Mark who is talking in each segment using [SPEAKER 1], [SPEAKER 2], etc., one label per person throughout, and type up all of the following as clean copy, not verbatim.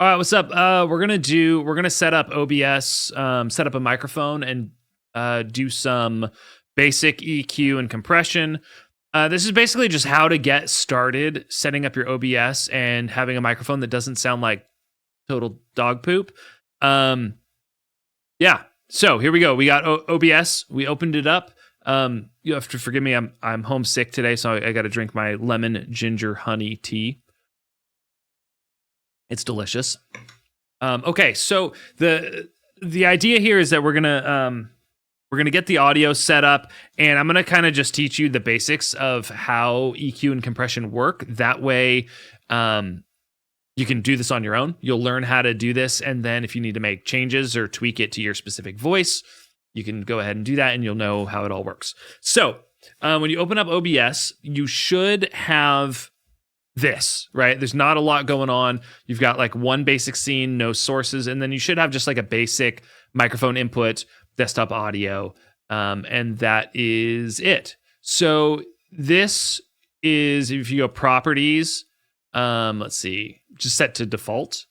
[SPEAKER 1] All right, what's up? We're gonna set up OBS, set up a microphone, and do some basic EQ and compression. This is basically just how to get started setting up your OBS and having a microphone that doesn't sound like total dog poop. Yeah. So here we go. We got OBS. We opened it up. You have to forgive me. I'm homesick today, so I got to drink my lemon ginger honey tea. It's delicious. Okay, so the idea here is that we're gonna get the audio set up, and I'm gonna kind of just teach you the basics of how EQ and compression work. That way, you can do this on your own. You'll learn how to do this, and then if you need to make changes or tweak it to your specific voice, you can go ahead and do that, and you'll know how it all works. So when you open up OBS, you should have this, right? There's not a lot going on. You've got like one basic scene, no sources, and then you should have just like a basic microphone input, desktop audio, and that is it. So this is, if you go properties, let's see, just set to default.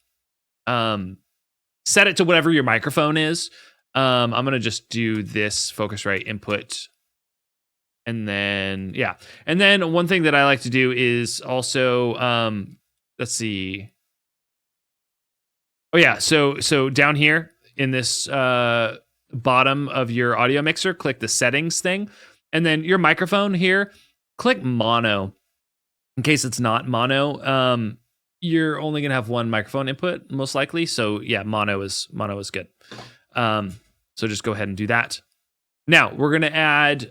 [SPEAKER 1] Set it to whatever your microphone is. I'm gonna just do this Focusrite input. And then, yeah. And then one thing that I like to do is also, let's see. Oh yeah, so down here in this bottom of your audio mixer, click the settings thing. And then your microphone here, click mono. In case it's not mono, you're only gonna have one microphone input, most likely. So yeah, mono is good. So just go ahead and do that. Now we're gonna add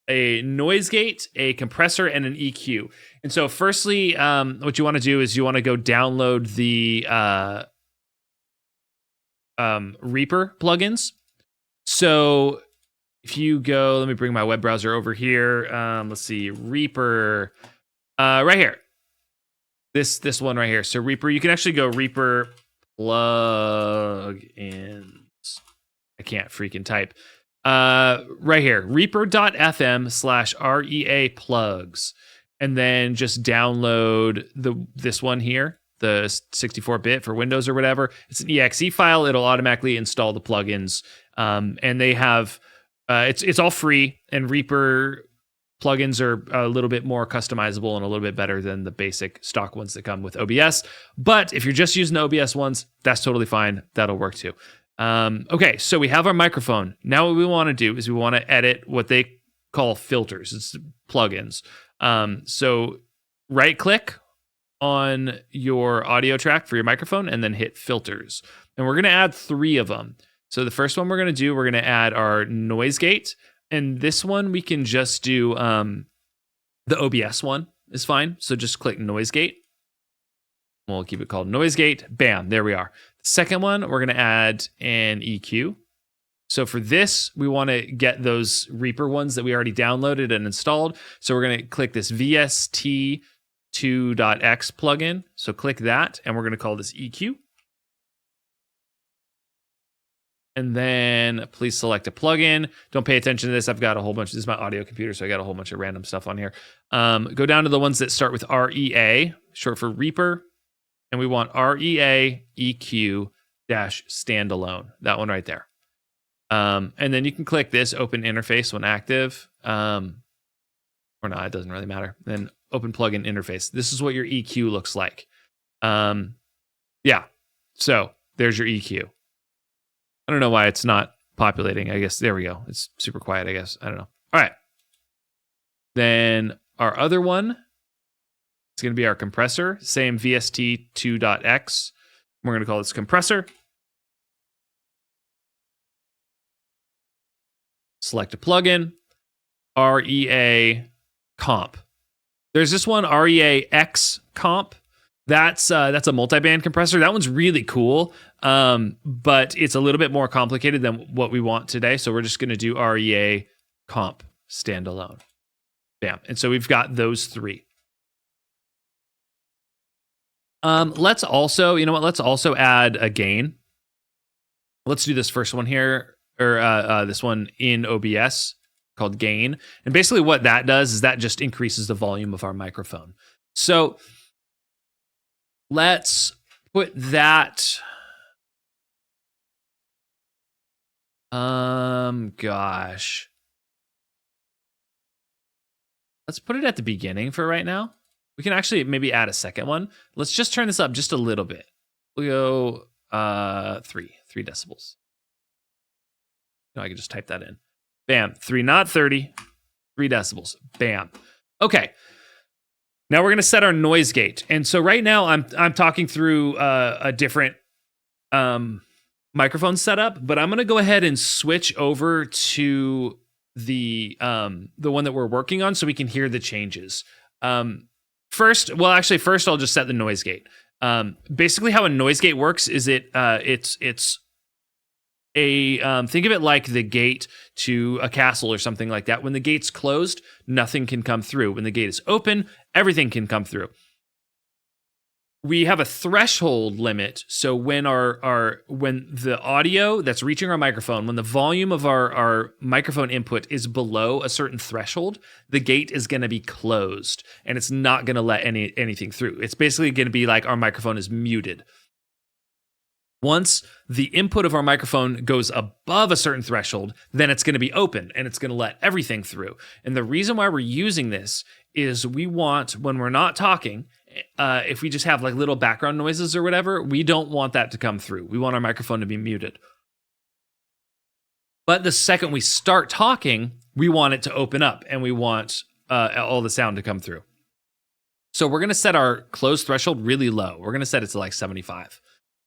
[SPEAKER 1] a noise gate, a compressor, and an EQ. And so firstly, what you want to do is you want to go download the Reaper plugins. So if you go, let me bring my web browser over here. Let's see, Reaper, right here. This one right here. So Reaper, you can actually go Reaper plugins. I can't freaking type. Right here, reaper.fm/REA plugs, and then just download this one here, the 64-bit for Windows or whatever. It's an exe file. It'll automatically install the plugins, and they have it's all free. And Reaper plugins are a little bit more customizable and a little bit better than the basic stock ones that come with OBS. But if you're just using the OBS ones, that's totally fine. That'll work too. Okay, so we have our microphone. Now what we want to do is we want to edit what they call filters. It's plugins. So right click on your audio track for your microphone and then hit filters. And we're going to add 3 of them. So the first one we're going to add our noise gate. And this one we can just do, the OBS one is fine. So just click noise gate. We'll keep it called noise gate. Bam, there we are. Second one, we're going to add an EQ. So for this, we want to get those Reaper ones that we already downloaded and installed. So we're going to click this VST2.x plugin. So click that, and we're going to call this EQ. And then please select a plugin. Don't pay attention to this. I've got a whole bunch. This is my audio computer, so I got a whole bunch of random stuff on here. Go down to the ones that start with REA, short for Reaper. And we want REA EQ -standalone, that one right there. And then you can click this open interface when active, or not, it doesn't really matter. Then open plugin interface. This is what your EQ looks like. Yeah, so there's your EQ. I don't know why it's not populating. I guess, there we go. It's super quiet, I guess. I don't know. All right. Then our other one, it's going to be our compressor, same VST2.x. We're going to call this compressor. Select a plugin, REA comp. There's this one, REA X comp. That's a multiband compressor. That one's really cool, but it's a little bit more complicated than what we want today. So we're just going to do REA comp standalone. Bam. And so we've got those 3. Let's also, you know what? Let's also add a gain. Let's do this first one here, or this one in OBS called gain. And basically what that does is that just increases the volume of our microphone. So let's put that. Gosh. Let's put it at the beginning for right now. We can actually maybe add a second one. Let's just turn this up just a little bit. We'll go 3 decibels. No, I can just type that in. Bam, 3, not 30, 3 decibels. Bam. Okay. Now we're gonna set our noise gate. And so right now I'm talking through a different microphone setup, but I'm gonna go ahead and switch over to the one that we're working on so we can hear the changes. First I'll just set the noise gate. Basically how a noise gate works is it's a think of it like the gate to a castle or something like that. When the gate's closed, nothing can come through. When the gate is open, everything can come through. We have a threshold limit, so when when the audio that's reaching our microphone, when the volume of our microphone input is below a certain threshold, the gate is going to be closed, and it's not going to let anything through. It's basically going to be like our microphone is muted. Once the input of our microphone goes above a certain threshold, then it's going to be open and it's going to let everything through. And the reason why we're using this is we want, when we're not talking, if we just have like little background noises or whatever, we don't want that to come through. We want our microphone to be muted. But the second we start talking, we want it to open up and we want all the sound to come through. So we're going to set our closed threshold really low. We're going to set it to like 75.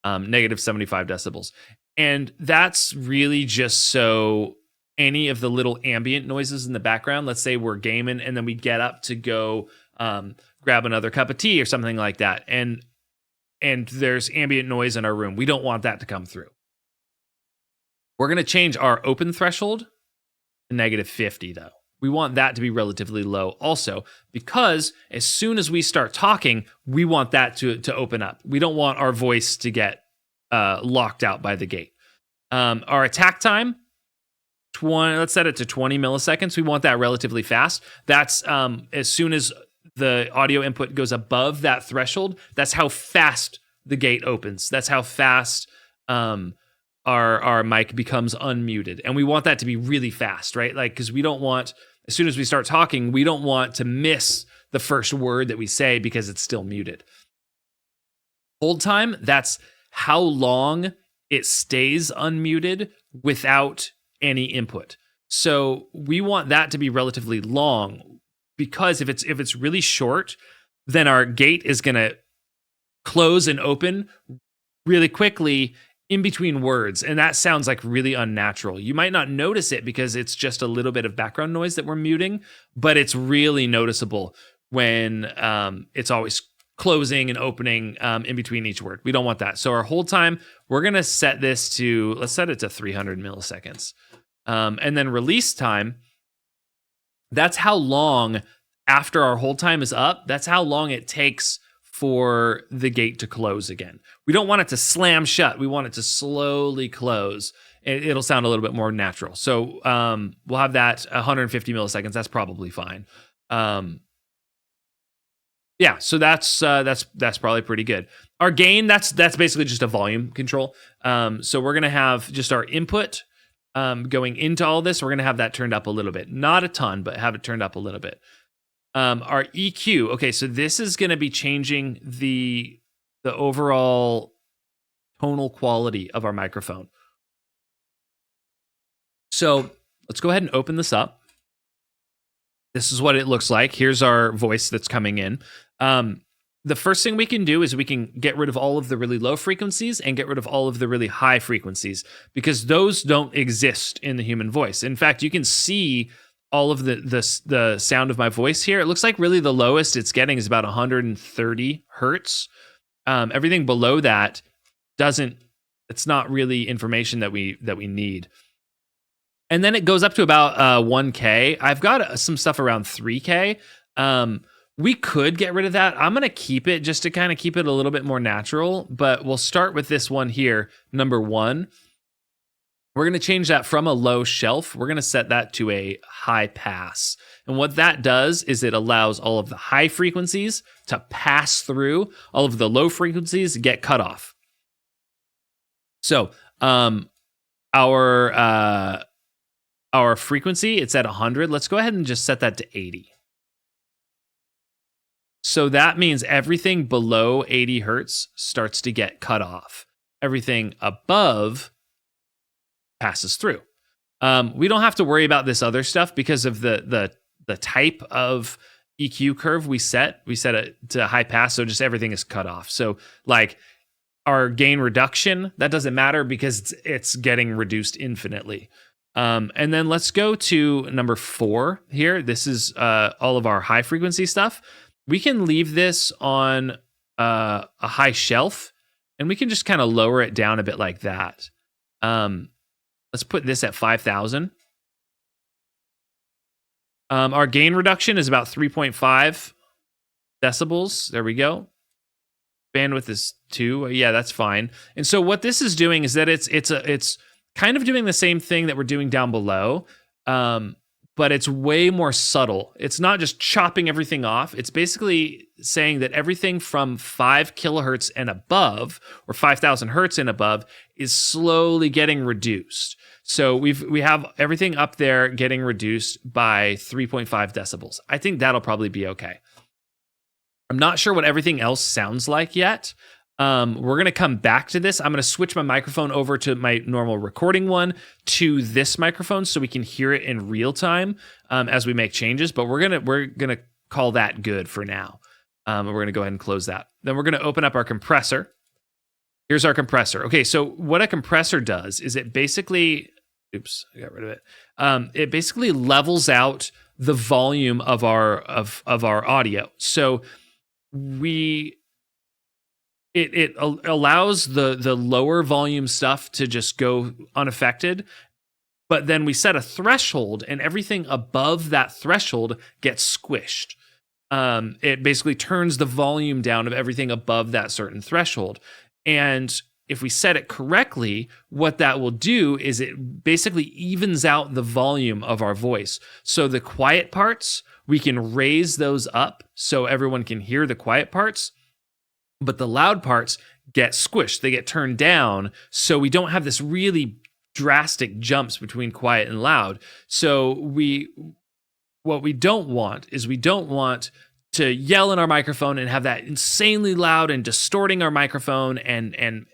[SPEAKER 1] Negative 75 decibels. And that's really just so any of the little ambient noises in the background, let's say we're gaming and then we get up to go grab another cup of tea or something like that, and there's ambient noise in our room. We don't want that to come through. We're going to change our open threshold to negative 50 though. We want that to be relatively low also, because as soon as we start talking, we want that to open up. We don't want our voice to get locked out by the gate. Our attack time, let's set it to 20 milliseconds. We want that relatively fast. That's as soon as the audio input goes above that threshold, that's how fast the gate opens. That's how fast our mic becomes unmuted. And we want that to be really fast, right? Like, because we don't want, as soon as we start talking, we don't want to miss the first word that we say because it's still muted. Hold time, that's how long it stays unmuted without any input. So we want that to be relatively long, because if it's really short, then our gate is going to close and open really quickly in between words, and that sounds like really unnatural. You might not notice it because it's just a little bit of background noise that we're muting, but it's really noticeable when it's always closing and opening in between each word. We don't want that. So our hold time, we're going to set this to, let's set it to 300 milliseconds. And then release time, that's how long after our hold time is up, that's how long it takes for the gate to close again. We don't want it to slam shut. We want it to slowly close. It'll sound a little bit more natural. So we'll have that 150 milliseconds. That's probably fine. Yeah, so that's probably pretty good. Our gain, that's basically just a volume control. So we're gonna have just our input going into all this. We're gonna have that turned up a little bit, not a ton, but have it turned up a little bit. Our EQ, okay, so this is gonna be changing the overall tonal quality of our microphone. So let's go ahead and open this up. This is what it looks like. Here's our voice that's coming in. The first thing we can do is we can get rid of all of the really low frequencies and get rid of all of the really high frequencies, because those don't exist in the human voice. In fact, you can see all of the sound of my voice here. It looks like really the lowest it's getting is about 130 hertz. Everything below that it's not really information that we need. And then it goes up to about 1K. I've got some stuff around 3K. We could get rid of that. I'm going to keep it just to kind of keep it a little bit more natural, but we'll start with this one here, number 1. We're going to change that from a low shelf. We're going to set that to a high pass. And what that does is it allows all of the high frequencies to pass through, all of the low frequencies get cut off. So our frequency, it's at 100. Let's go ahead and just set that to 80. So that means everything below 80 hertz starts to get cut off. Everything above passes through. We don't have to worry about this other stuff because of the type of EQ curve we set. We set it to high pass, so just everything is cut off. So like our gain reduction, that doesn't matter because it's getting reduced infinitely. And then let's go to number 4 here. This is all of our high frequency stuff. We can leave this on a high shelf, and we can just kind of lower it down a bit like that. Let's put this at 5,000. Our gain reduction is about 3.5 decibels. There we go. Bandwidth is 2. Yeah, that's fine. And so what this is doing is that it's kind of doing the same thing that we're doing down below, but it's way more subtle. It's not just chopping everything off. It's basically saying that everything from 5 kilohertz and above, or 5,000 hertz and above, is slowly getting reduced. So we have everything up there getting reduced by 3.5 decibels. I think that'll probably be okay. I'm not sure what everything else sounds like yet. We're going to come back to this. I'm going to switch my microphone over to my normal recording one to this microphone so we can hear it in real time as we make changes. But we're gonna call that good for now. And we're going to go ahead and close that. Then we're going to open up our compressor. Here's our compressor. Okay, so what a compressor does is it basically, oops, I got rid of it. It basically levels out the volume of our audio. So it allows the lower volume stuff to just go unaffected, but then we set a threshold, and everything above that threshold gets squished. It basically turns the volume down of everything above that certain threshold. And if we set it correctly, what that will do is it basically evens out the volume of our voice. So the quiet parts, we can raise those up so everyone can hear the quiet parts, but the loud parts get squished. They get turned down, so we don't have this really drastic jumps between quiet and loud. So what we don't want is we don't want to yell in our microphone and have that insanely loud and distorting our microphone and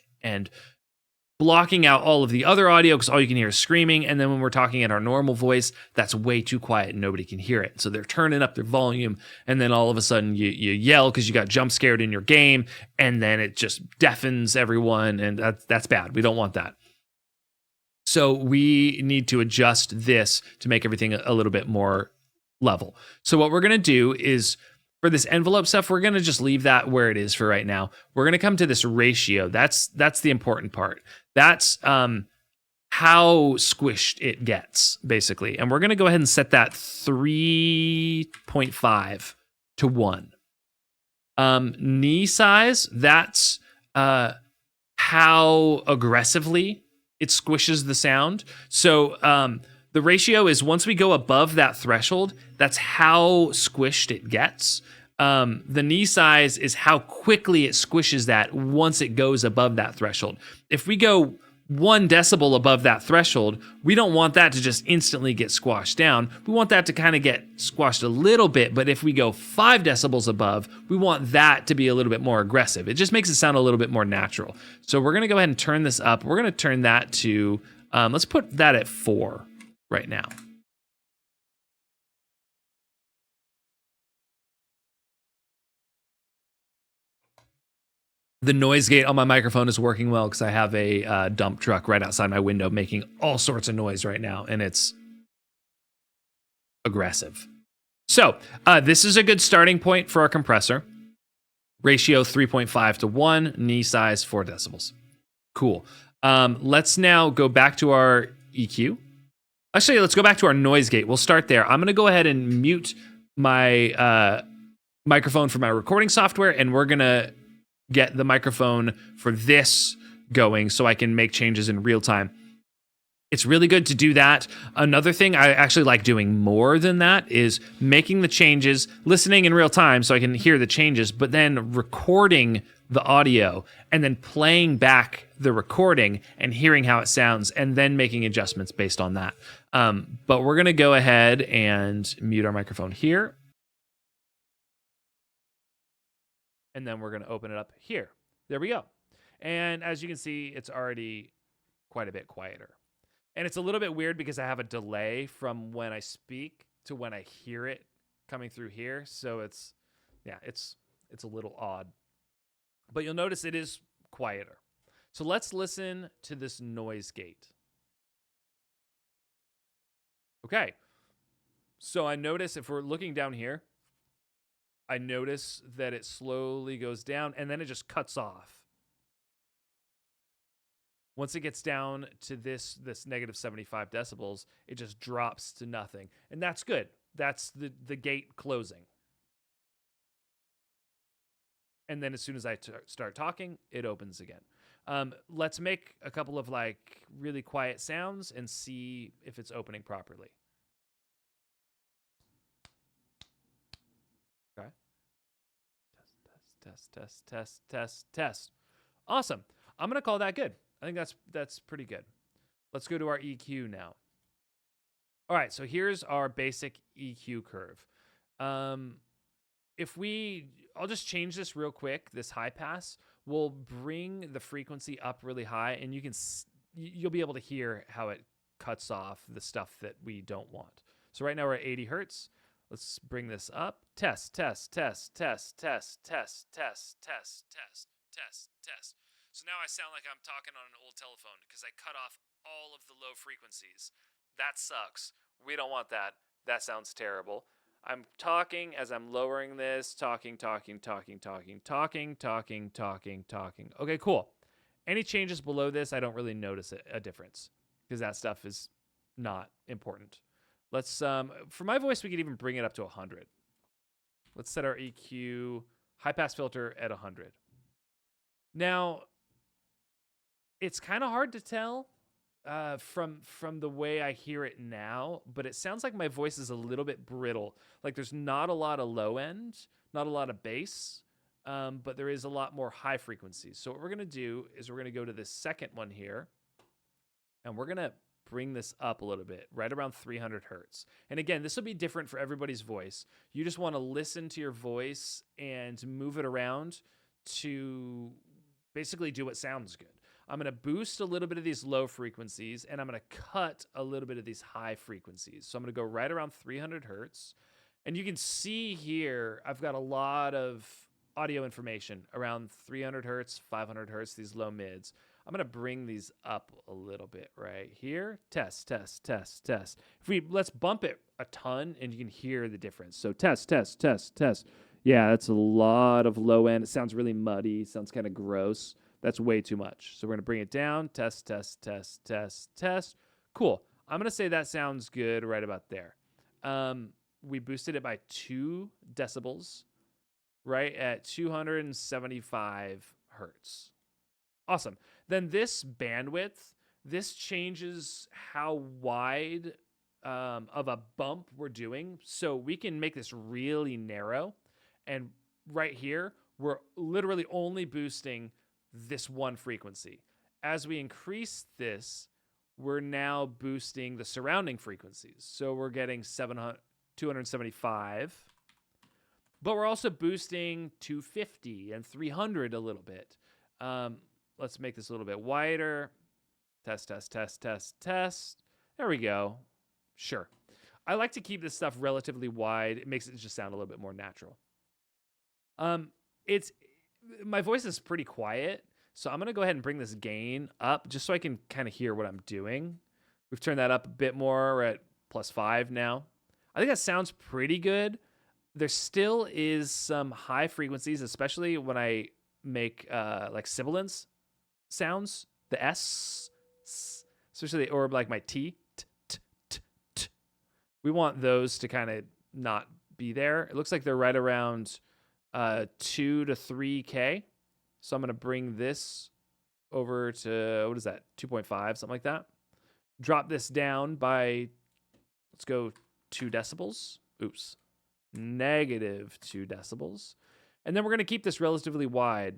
[SPEAKER 1] blocking out all of the other audio because all you can hear is screaming. And then when we're talking in our normal voice, that's way too quiet and nobody can hear it. So they're turning up their volume, and then all of a sudden you yell because you got jump scared in your game, and then it just deafens everyone, and that's bad. We don't want that. So we need to adjust this to make everything a little bit more level. So what we're going to do is, for this envelope stuff, we're going to just leave that where it is for right now. We're going to come to this ratio. That's the important part. That's how squished it gets, basically. And we're going to go ahead and set that 3.5 to 1. Knee size, that's how aggressively it squishes the sound. So the ratio is once we go above that threshold, that's how squished it gets. The knee size is how quickly it squishes that once it goes above that threshold. If we go 1 decibel above that threshold, we don't want that to just instantly get squashed down. We want that to kind of get squashed a little bit, but if we go 5 decibels above, we want that to be a little bit more aggressive. It just makes it sound a little bit more natural. So we're going to go ahead and turn this up. We're going to turn that to, let's put that at 4 right now. The noise gate on my microphone is working well because I have a dump truck right outside my window making all sorts of noise right now, and it's aggressive. So this is a good starting point for our compressor. Ratio 3.5 to 1, knee size 4 decibels. Cool. Let's now go back to our EQ. Actually, let's go back to our noise gate. We'll start there. I'm going to go ahead and mute my microphone for my recording software, and we're going to get the microphone for this going so I can make changes in real time. It's really good to do that. Another thing I actually like doing more than that is making the changes, listening in real time so I can hear the changes, but then recording the audio and then playing back the recording and hearing how it sounds and then making adjustments based on that. But we're going to go ahead and mute our microphone here. And then we're going to open it up here. There we go. And as you can see, it's already quite a bit quieter. And it's a little bit weird because I have a delay from when I speak to when I hear it coming through here. So it's a little odd. But you'll notice it is quieter. So let's listen to this noise gate. Okay. So I notice if we're looking down here, I notice that it slowly goes down and then it just cuts off. Once it gets down to this negative 75 decibels, it just drops to nothing. And that's good. That's the gate closing. And then as soon as I start talking, it opens again. Let's make a couple of like really quiet sounds and see if it's opening properly. Okay. Test. Awesome. I'm going to call that good. I think that's pretty good. Let's go to our EQ now. All right, so here's our basic EQ curve. I'll just change this real quick, this high pass. We'll bring the frequency up really high, and you'll be able to hear how it cuts off the stuff that we don't want. So right now we're at 80 hertz. Let's bring this up. Test. So now I sound like I'm talking on an old telephone because I cut off all of the low frequencies. That sucks. We don't want that. That sounds terrible. I'm talking as I'm lowering this, talking. Okay, cool. Any changes below this, I don't really notice a difference because that stuff is not important. Let's, for my voice, we could even bring it up to 100. Let's set our EQ high pass filter at 100. Now, it's kind of hard to tell from the way I hear it now, but it sounds like my voice is a little bit brittle. Like there's not a lot of low end, not a lot of bass, but there is a lot more high frequencies. So what we're going to do is we're going to go to this second one here, and we're going to bring this up a little bit, right around 300 hertz. And again, this will be different for everybody's voice. You just want to listen to your voice and move it around to basically do what sounds good. I'm going to boost a little bit of these low frequencies, and I'm going to cut a little bit of these high frequencies. So I'm going to go right around 300 hertz. And you can see here, I've got a lot of audio information around 300 hertz, 500 hertz, these low mids. I'm going to bring these up a little bit right here. Test. Let's bump it a ton, and you can hear the difference. So test. Yeah, that's a lot of low end. It sounds really muddy. Sounds kind of gross. That's way too much. So we're going to bring it down. Test. Cool. I'm going to say that sounds good right about there. We boosted it by 2 decibels, right at 275 hertz. Awesome. Then this bandwidth, this changes how wide of a bump we're doing. So we can make this really narrow. And right here, we're literally only boosting this one frequency. As we increase this, we're now boosting the surrounding frequencies. So we're getting 275, but we're also boosting 250 and 300 a little bit. Let's make this a little bit wider. Test. There we go. Sure. I like to keep this stuff relatively wide. It makes it just sound a little bit more natural. My voice is pretty quiet, so I'm going to go ahead and bring this gain up just so I can kind of hear what I'm doing. We've turned that up a bit more. We're at +5 now. I think that sounds pretty good. There still is some high frequencies, especially when I make like sibilance sounds, the S, especially, or like my T. We want those to kind of not be there. It looks like they're right around 2 to 3K. So I'm going to bring this over to, what is that, 2.5, something like that. drop this down by, let's go 2 decibels. Oops. Negative 2 decibels. And then we're going to keep this relatively wide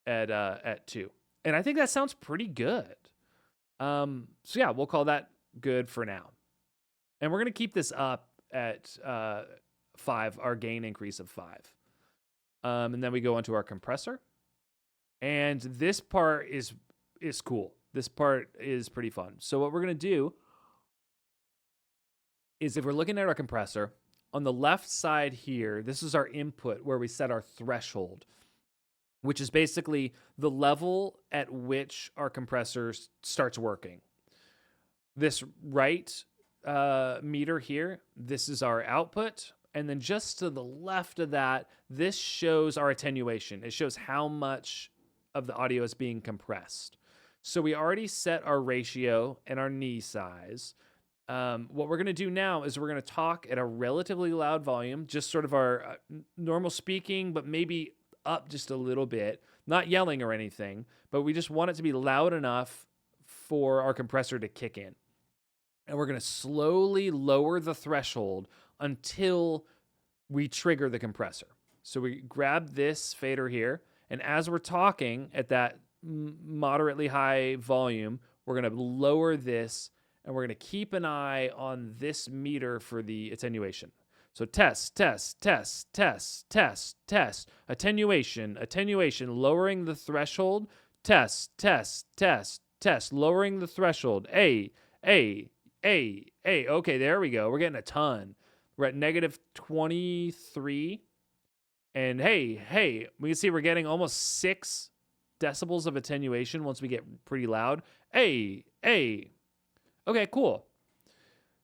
[SPEAKER 1] at 2. And I think that sounds pretty good. So yeah, we'll call that good for now. And we're going to keep this up at 5, our gain increase of 5. And then we go into our compressor. And this part is cool. This part is pretty fun. So what we're going to do is, if we're looking at our compressor, on the left side here, this is our input where we set our threshold, which is basically the level at which our compressor starts working. This right meter here, this is our output. And then just to the left of that, this shows our attenuation. It shows how much of the audio is being compressed. So we already set our ratio and our knee size. What we're going to do now is we're going to talk at a relatively loud volume, just sort of our normal speaking, but maybe up just a little bit, not yelling or anything, but we just want it to be loud enough for our compressor to kick in. And we're going to slowly lower the threshold until we trigger the compressor. So we grab this fader here, and as we're talking at that moderately high volume, we're going to lower this, and we're going to keep an eye on this meter for the attenuation. So test, test, test, test, test, test, attenuation, attenuation, lowering the threshold, test, test, test, test, lowering the threshold, A. Okay, there we go. We're getting a ton. We're at negative 23. And hey, we can see we're getting almost 6 decibels of attenuation once we get pretty loud. Okay, cool.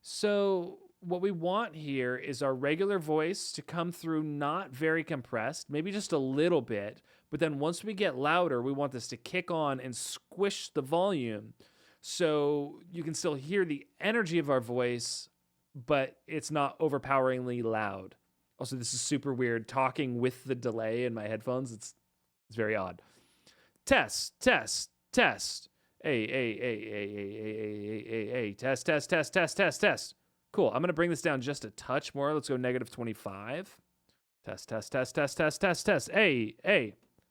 [SPEAKER 1] So what we want here is our regular voice to come through not very compressed, maybe just a little bit. But then once we get louder, we want this to kick on and squish the volume so you can still hear the energy of our voice, but it's not overpoweringly loud. Also, this is super weird talking with the delay in my headphones. It's very odd. Test. Test. Test. Cool. I'm going to bring this down just a touch more. Let's go negative 25. Test.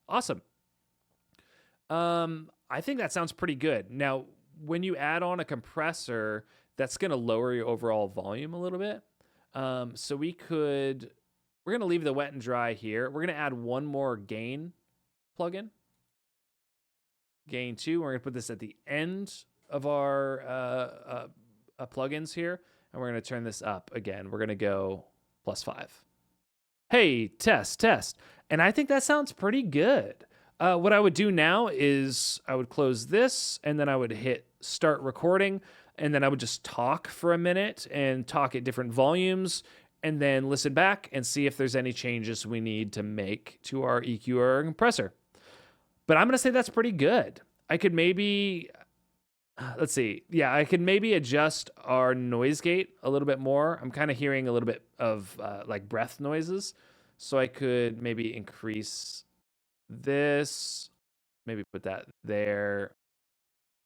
[SPEAKER 1] Awesome. I think that sounds pretty good. Now, when you add on a compressor, that's going to lower your overall volume a little bit. So we're going to leave the wet and dry here. We're going to add one more gain plugin. Gain 2. We're going to put this at the end of our plugins here. And we're going to turn this up again. We're going to go +5. Hey, test. And I think that sounds pretty good. What I would do now is I would close this, and then I would hit start recording, and then I would just talk for a minute and talk at different volumes, and then listen back and see if there's any changes we need to make to our EQ or our compressor. But I'm going to say that's pretty good. I could maybe, let's see. Yeah, I could maybe adjust our noise gate a little bit more. I'm kind of hearing a little bit of like breath noises. So I could maybe increase this, maybe put that there.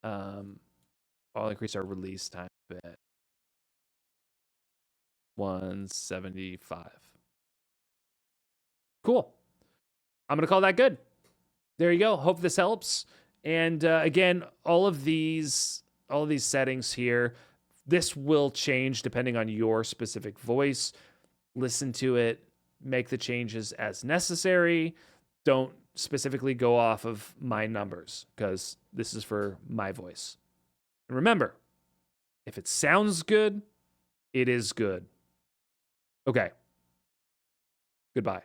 [SPEAKER 1] I'll increase our release time a bit. 175. Cool. I'm going to call that good. There you go. Hope this helps. And again, all of these settings here, this will change depending on your specific voice. Listen to it, make the changes as necessary. Don't specifically go off of my numbers because this is for my voice. And remember, if it sounds good, it is good. Okay. Goodbye.